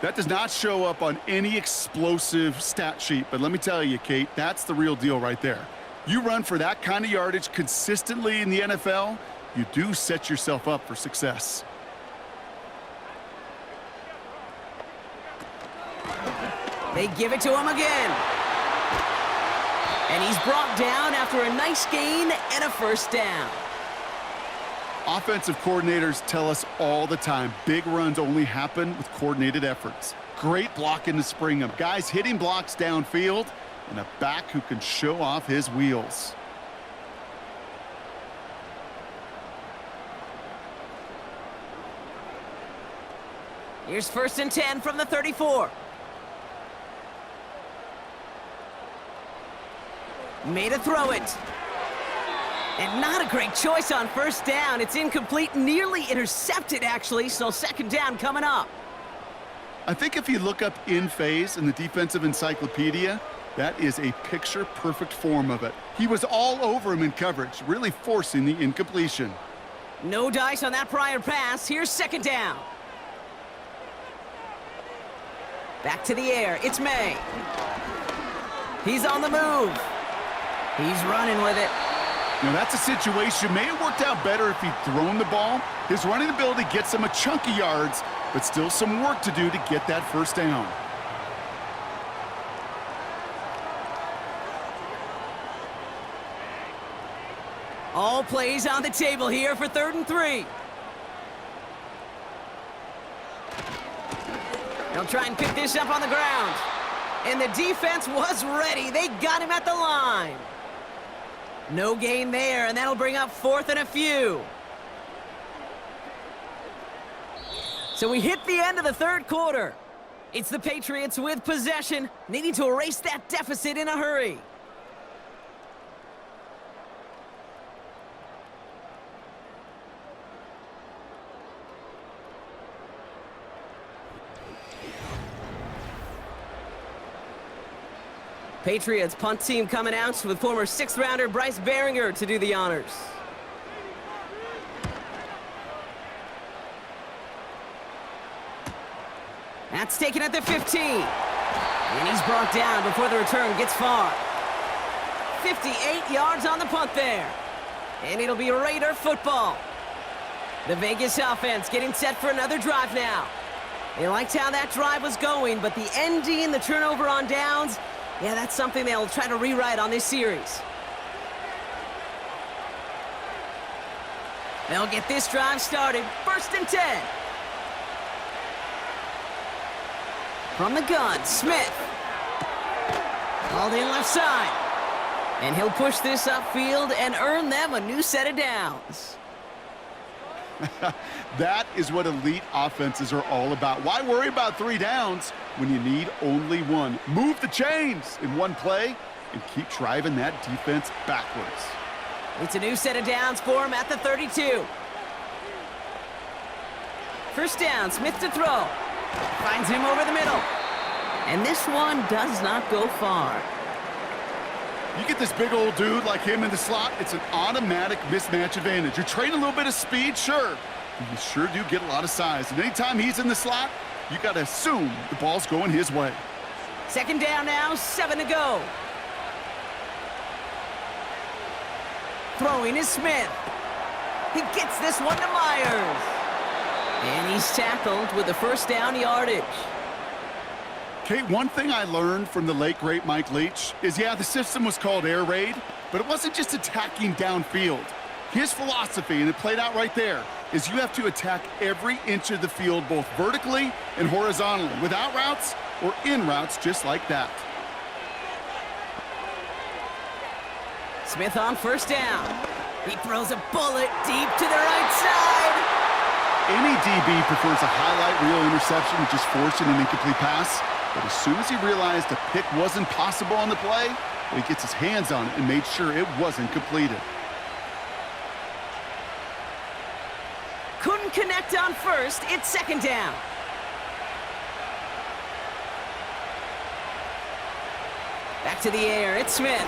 That does not show up on any explosive stat sheet, but let me tell you, Kate, that's the real deal right there. You run for that kind of yardage consistently in the NFL, you do set yourself up for success. They give it to him again. And he's brought down after a nice gain and a 1st down. Offensive coordinators tell us all the time, big runs only happen with coordinated efforts. Great blocking to spring them. Guys hitting blocks downfield, and a back who can show off his wheels. Here's 1st and 10 from the 34. Made a throw it. And not a great choice on first down. It's incomplete, nearly intercepted, actually, so second down coming up. I think if you look up in phase in the defensive encyclopedia, that is a picture-perfect form of it. He was all over him in coverage, really forcing the incompletion. No dice on that prior pass. Here's second down. Back to the air. It's May. He's on the move. He's running with it. Now, that's a situation. May have worked out better if he'd thrown the ball. His running ability gets him a chunk of yards, but still some work to do to get that first down. All plays on the table here for 3rd and 3. They'll try and pick this up on the ground. And the defense was ready. They got him at the line. No gain there, and that'll bring up 4th and a few. So we hit the end of the 3rd quarter. It's the Patriots with possession, needing to erase that deficit in a hurry. Patriots punt team coming out with former 6th-rounder Bryce Behringer to do the honors. That's taken at the 15. And he's brought down before the return gets far. 58 yards on the punt there. And it'll be Raider football. The Vegas offense getting set for another drive now. They liked how that drive was going, but the ending, the turnover on downs, yeah, that's something they'll try to rewrite on this series. They'll get this drive started. 1st and 10. From the gun, Smith. Called in left side. And he'll push this upfield and earn them a new set of downs. That is what elite offenses are all about. Why worry about 3 downs when you need only 1? Move the chains in one play and keep driving that defense backwards. It's a new set of downs for him at the 32. First down, Smith to throw. Finds him over the middle. And this one does not go far. You get this big old dude like him in the slot, it's an automatic mismatch advantage. You're trading a little bit of speed, sure. But you sure do get a lot of size. And anytime he's in the slot, you got to assume the ball's going his way. Second down now, 7 to go. Throwing is Smith. He gets this one to Myers. And he's tackled with the first down yardage. Kate, one thing I learned from the late, great Mike Leach is, yeah, the system was called air raid, but it wasn't just attacking downfield. His philosophy, and it played out right there, is you have to attack every inch of the field, both vertically and horizontally, without routes or in routes just like that. Smith on first down. He throws a bullet deep to the right side. Any DB prefers a highlight reel interception to just forcing an incomplete pass. But as soon as he realized a pick wasn't possible on the play, he gets his hands on it and made sure it wasn't completed. Couldn't connect on first. It's second down. Back to the air. It's Smith.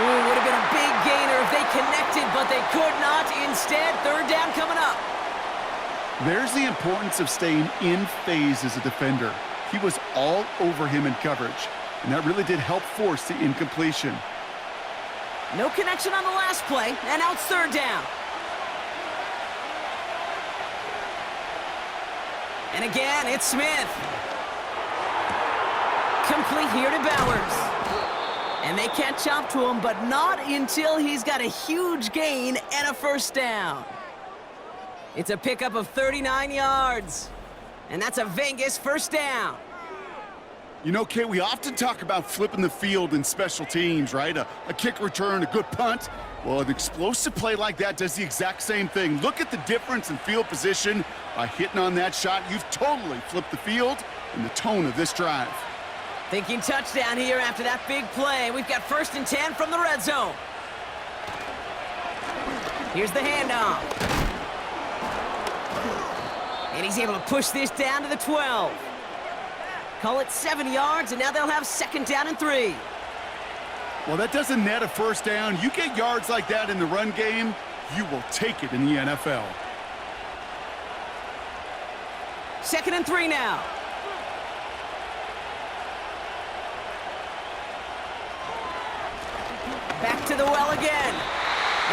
Ooh, would have been a big gainer if they connected, but they could not. Instead, 3rd down coming up. There's the importance of staying in phase as a defender. He was all over him in coverage, and that really did help force the incompletion. No connection on the last play, and now it's 3rd down. And again, it's Smith. Complete here to Bowers. And they catch up to him, but not until he's got a huge gain and a first down. It's a pickup of 39 yards. And that's a Vegas first down. You know, Kate, we often talk about flipping the field in special teams, right? A kick return, a good punt. Well, an explosive play like that does the exact same thing. Look at the difference in field position. By hitting on that shot, you've totally flipped the field and the tone of this drive. Thinking touchdown here after that big play. We've got 1st and 10 from the red zone. Here's the handoff. And he's able to push this down to the 12. Call it 7 yards, and now they'll have 2nd down and 3. Well, that doesn't net a 1st down. You get yards like that in the run game, you will take it in the NFL. 2nd and 3 now. Back to the well again.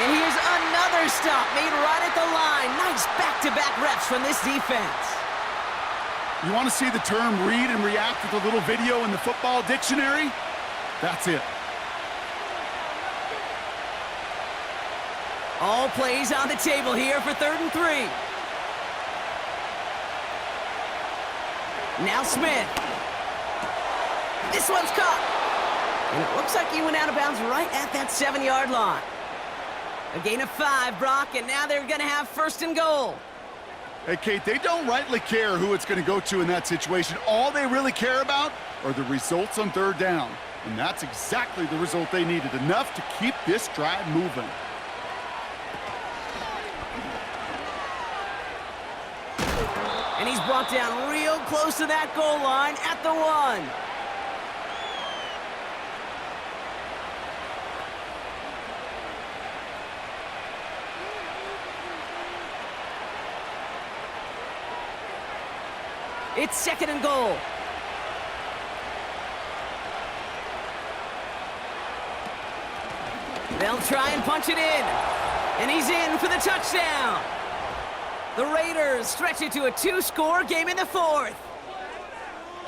And here's another stop made right at the line. Nice back-to-back reps from this defense. You want to see the term read and react with a little video in the football dictionary? That's it. All plays on the table here for 3rd and 3. Now Smith. This one's caught. And it looks like he went out of bounds right at that 7-yard line. A gain of 5, Brock, and now they're going to have 1st and goal. Hey, Kate, they don't rightly care who it's going to go to in that situation. All they really care about are the results on 3rd down. And that's exactly the result they needed, enough to keep this drive moving. And he's brought down real close to that goal line at the 1. It's 2nd and goal. They'll try and punch it in. And he's in for the touchdown. The Raiders stretch it to a 2-score game in the 4th.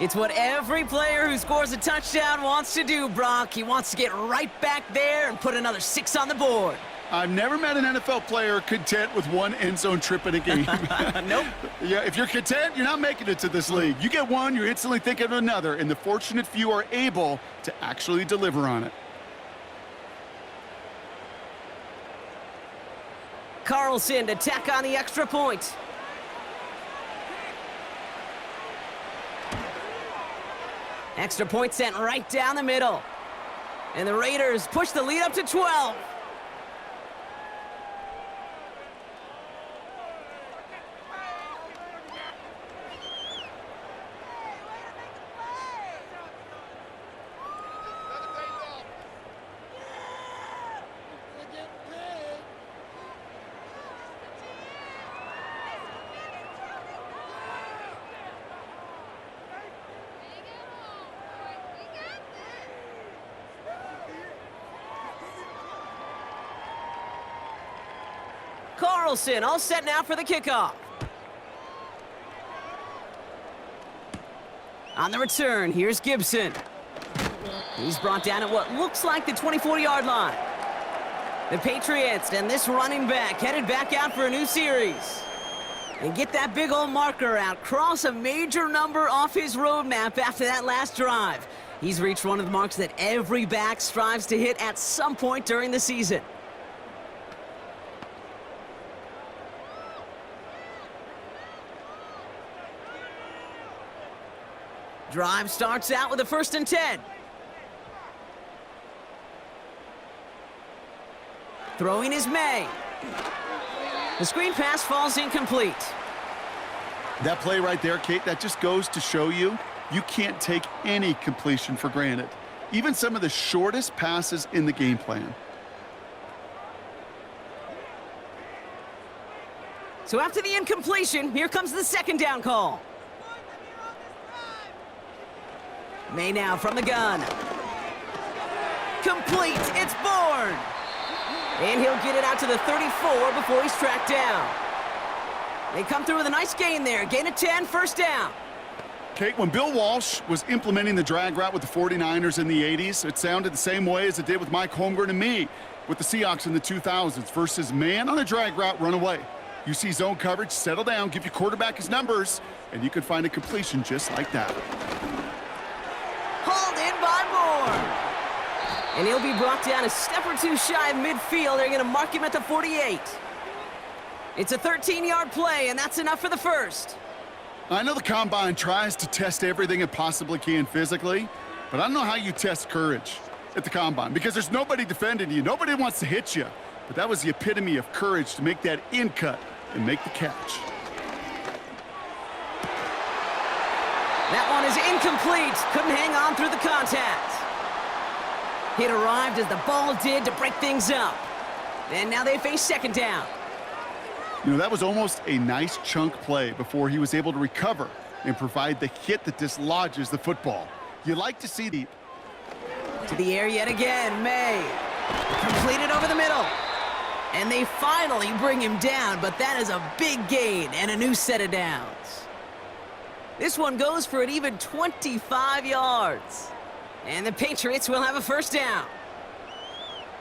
It's what every player who scores a touchdown wants to do, Brock. He wants to get right back there and put another 6 on the board. I've never met an NFL player content with 1 end zone trip in a game. Nope. Yeah, if you're content, you're not making it to this league. You get 1, you're instantly thinking of another, and the fortunate few are able to actually deliver on it. Carlson to tack on the extra point. Extra point sent right down the middle. And the Raiders push the lead up to 12. Carlson all set now for the kickoff. On the return, here's Gibson. He's brought down at what looks like the 24-yard line. The Patriots and this running back headed back out for a new series. And get that big old marker out. Cross a major number off his roadmap after that last drive. He's reached one of the marks that every back strives to hit at some point during the season. Drive starts out with a 1st and 10. Throwing is May. The screen pass falls incomplete. That play right there, Kate, that just goes to show you, you can't take any completion for granted. Even some of the shortest passes in the game plan. So after the incompletion, here comes the 2nd down call. May now from the gun. Complete, it's Bourne. And he'll get it out to the 34 before he's tracked down. They come through with a nice gain there. Gain of 10, 1st down. Kate, when Bill Walsh was implementing the drag route with the 49ers in the 80s, it sounded the same way as it did with Mike Holmgren and me with the Seahawks in the 2000s versus man on a drag route, run away. You see zone coverage, settle down, give your quarterback his numbers, and you can find a completion just like that. Hauled in by Bourne. And he'll be brought down a step or 2 shy of midfield. They're going to mark him at the 48. It's a 13-yard play, and that's enough for the 1st. I know the Combine tries to test everything it possibly can physically, But I don't know how you test courage at the combine because there's nobody defending you. Nobody wants to hit you. But that was the epitome of courage to make that in cut and make the catch. That one is incomplete. Couldn't hang on through the contact. It arrived as the ball did to break things up. And now they face second down. You know, that was almost a nice chunk play before he was able to recover and provide the hit that dislodges the football. You like to see the... To the air yet again, May. Completed over the middle. And they finally bring him down, but that is a big gain and a new set of downs. This one goes for an even 25 yards. And the Patriots will have a first down.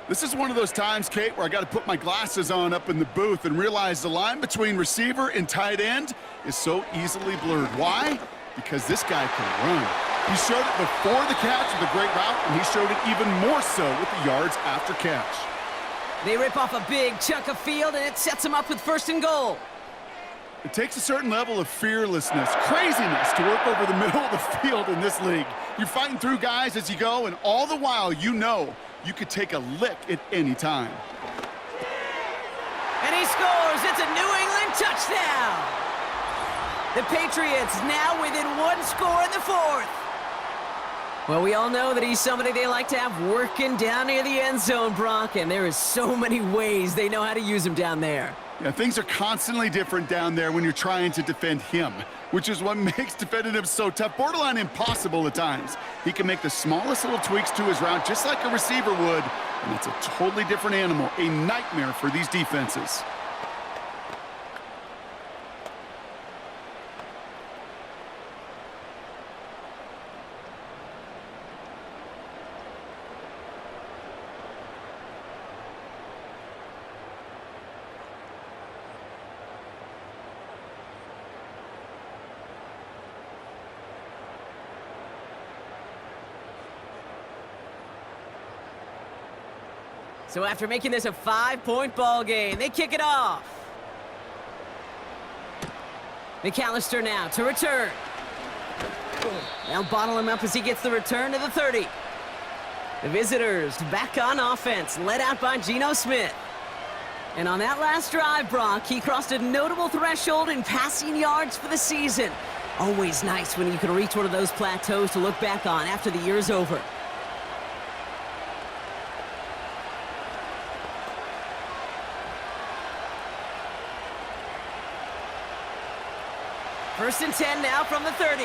This is one of those times, Kate, where I got to put my glasses on up in the booth and realize the line between receiver and tight end is so easily blurred. Why? Because this guy can run. He showed it before the catch with a great route, and he showed it even more so with the yards after catch. They rip off a big chunk of field, and it sets them up with first and goal. It takes a certain level of fearlessness, craziness to work over the middle of the field in this league. You're fighting through guys as you go, and all the while you know you could take a lick at any time. And he scores. It's a New England touchdown. The Patriots now within one score in the fourth. Well, we all know that he's somebody they like to have working down near the end zone, Brock, and there is so many ways they know how to use him down there. Yeah, things are constantly different down there when you're trying to defend him, which is what makes defending him so tough, borderline impossible at times. He can make the smallest little tweaks to his route just like a receiver would, and it's a totally different animal, a nightmare for these defenses. So after making this a 5-point ball game, they kick it off. McAllister now to return. They'll bottle him up as he gets the return to the 30. The visitors back on offense, led out by Geno Smith. And on that last drive, Brock, he crossed a notable threshold in passing yards for the season. Always nice when you can reach one of those plateaus to look back on after the year's over. First and 10 now from the 30.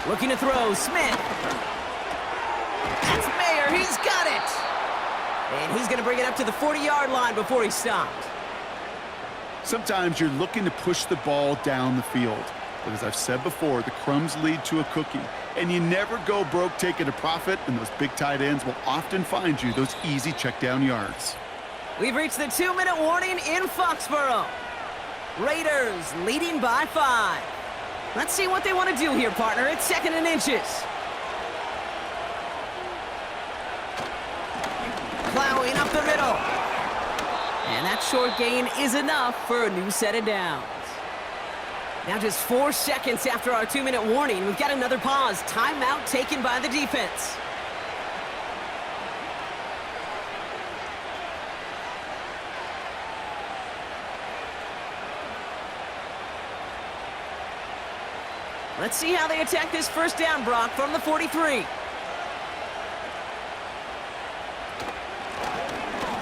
Looking to throw, Smith. That's Mayer, he's got it! And he's going to bring it up to the 40-yard line before he stopped. Sometimes you're looking to push the ball down the field. But as I've said before, the crumbs lead to a cookie. And you never go broke taking a profit, and those big tight ends will often find you those easy check down yards. We've reached the 2-minute warning in Foxborough. Raiders leading by 5. Let's see what they want to do here, partner. It's second and inches. Plowing up the middle. And that short gain is enough for a new set of downs. Now just 4 seconds after our 2-minute warning, we've got another pause. Timeout taken by the defense. Let's see how they attack this first down, Brock, from the 43.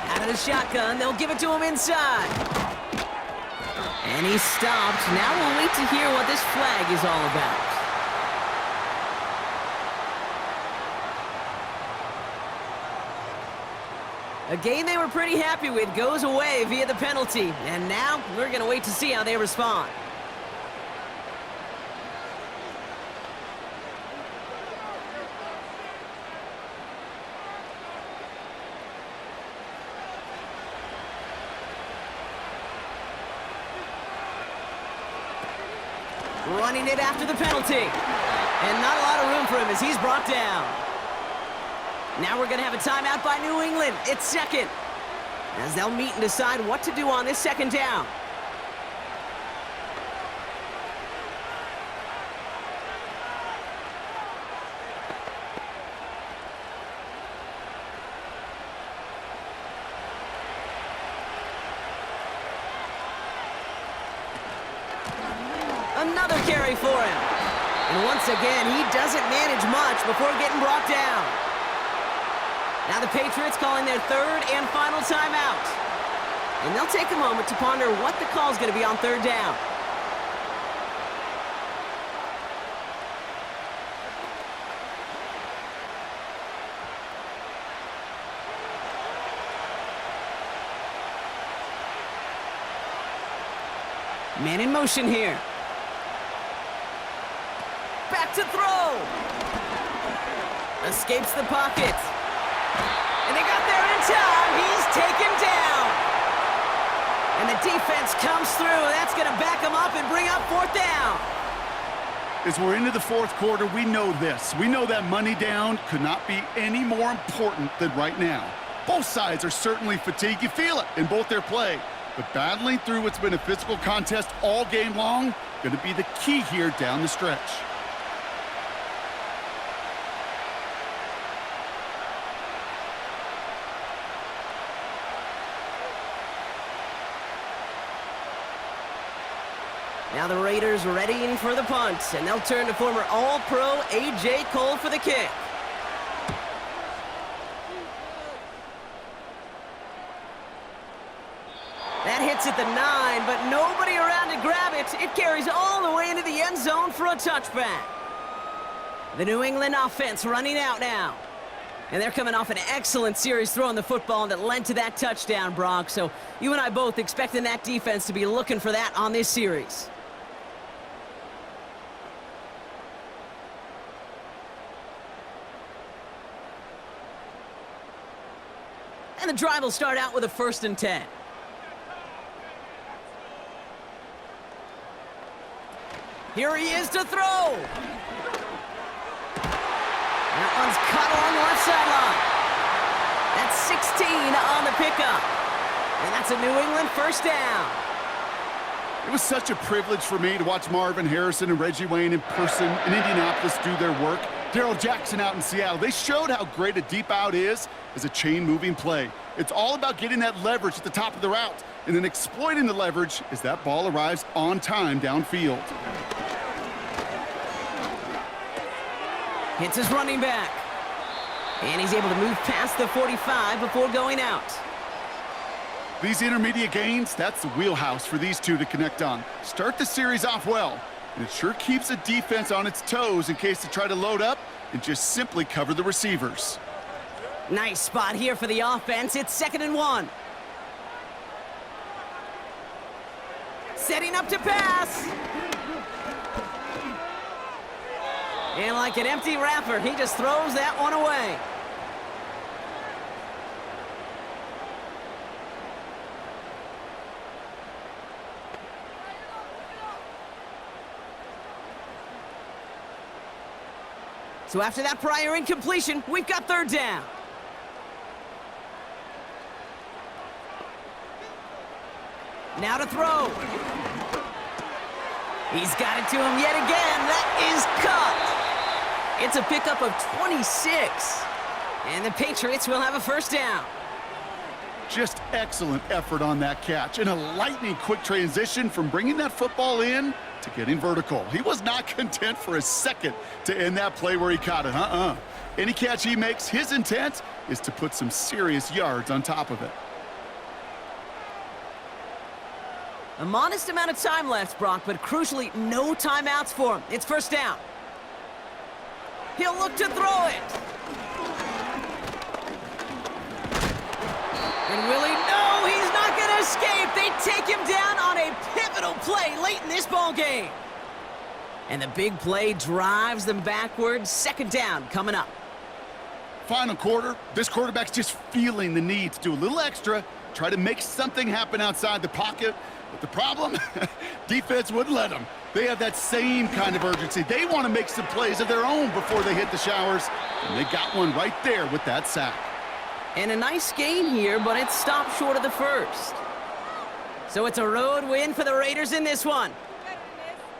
Out of the shotgun, they'll give it to him inside. And he's stopped. Now we'll wait to hear what this flag is all about. A game they were pretty happy with goes away via the penalty. And now we're going to wait to see how they respond. Running it after the penalty. And not a lot of room for him as he's brought down. Now we're going to have a timeout by New England. It's second. As they'll meet and decide what to do on this second down. another carry for him. And once again, he doesn't manage much before getting brought down. Now the Patriots calling their third and final timeout. And they'll take a moment to ponder what the call is going to be on third down. Man in motion here. Back to throw. Escapes the pocket. And they got there in time. He's taken down. And the defense comes through. That's going to back him up and bring up fourth down. As we're into the fourth quarter, we know this. We know that money down could not be any more important than right now. Both sides are certainly fatigued. You feel it in both their play. But battling through what's been a physical contest all game long, going to be the key here down the stretch. Now the Raiders readying for the punt, and they'll turn to former All-Pro A.J. Cole for the kick. That hits at the 9, but nobody around to grab it. It carries all the way into the end zone for a touchback. The New England offense running out now. And they're coming off an excellent series throwing the football that led to that touchdown, Brock. So you and I both expecting that defense to be looking for that on this series. And the drive will start out with a 1st and 10. Here he is to throw. That one's cut along the left sideline. That's 16 on the pickup. And that's a New England 1st down. It was such a privilege for me to watch Marvin Harrison and Reggie Wayne in person in Indianapolis do their work. Darrell Jackson out in Seattle. They showed how great a deep out is as a chain-moving play. It's all about getting that leverage at the top of the route and then exploiting the leverage as that ball arrives on time downfield. Hits his running back. And he's able to move past the 45 before going out. These intermediate gains, that's the wheelhouse for these two to connect on. Start the series off well, and it sure keeps the defense on its toes in case they try to load up and just simply cover the receivers. Nice spot here for the offense. It's 2nd and 1. Setting up to pass. And like an empty wrapper, he just throws that one away. So after that prior incompletion, we've got 3rd down. Now to throw. He's got it to him yet again. That is cut. It's a pickup of 26. And the Patriots will have a 1st down. Just excellent effort on that catch. And a lightning-quick transition from bringing that football in to getting vertical. He was not content for a second to end that play where he caught it. Any catch he makes, his intent is to put some serious yards on top of it. A modest amount of time left, Brock, but crucially, no timeouts for him. It's 1st down. He'll look to throw it. And will he? No, he's not going to escape. They take him down on a pivotal play late in this ball game. And the big play drives them backwards. 2nd down coming up. Final quarter, this quarterback's just feeling the need to do a little extra, try to make something happen outside the pocket. But the problem, defense wouldn't let them. They have that same kind of urgency. They want to make some plays of their own before they hit the showers, and they got one right there with that sack. And a nice gain here, but it stopped short of the 1st. So it's a road win for the Raiders in this one.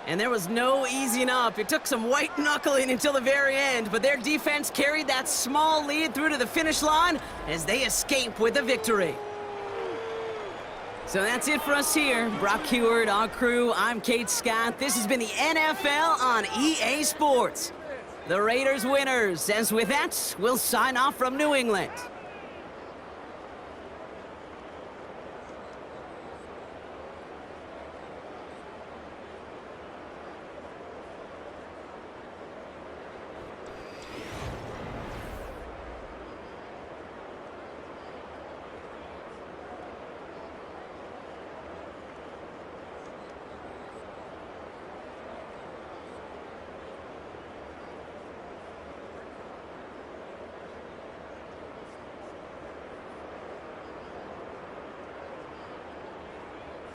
And there was no easing up. It took some white knuckling until the very end, but their defense carried that small lead through to the finish line as they escape with a victory. So that's it for us here. Brock Heward, our crew, I'm Kate Scott. This has been the NFL on EA Sports. The Raiders winners, as with that, we'll sign off from New England.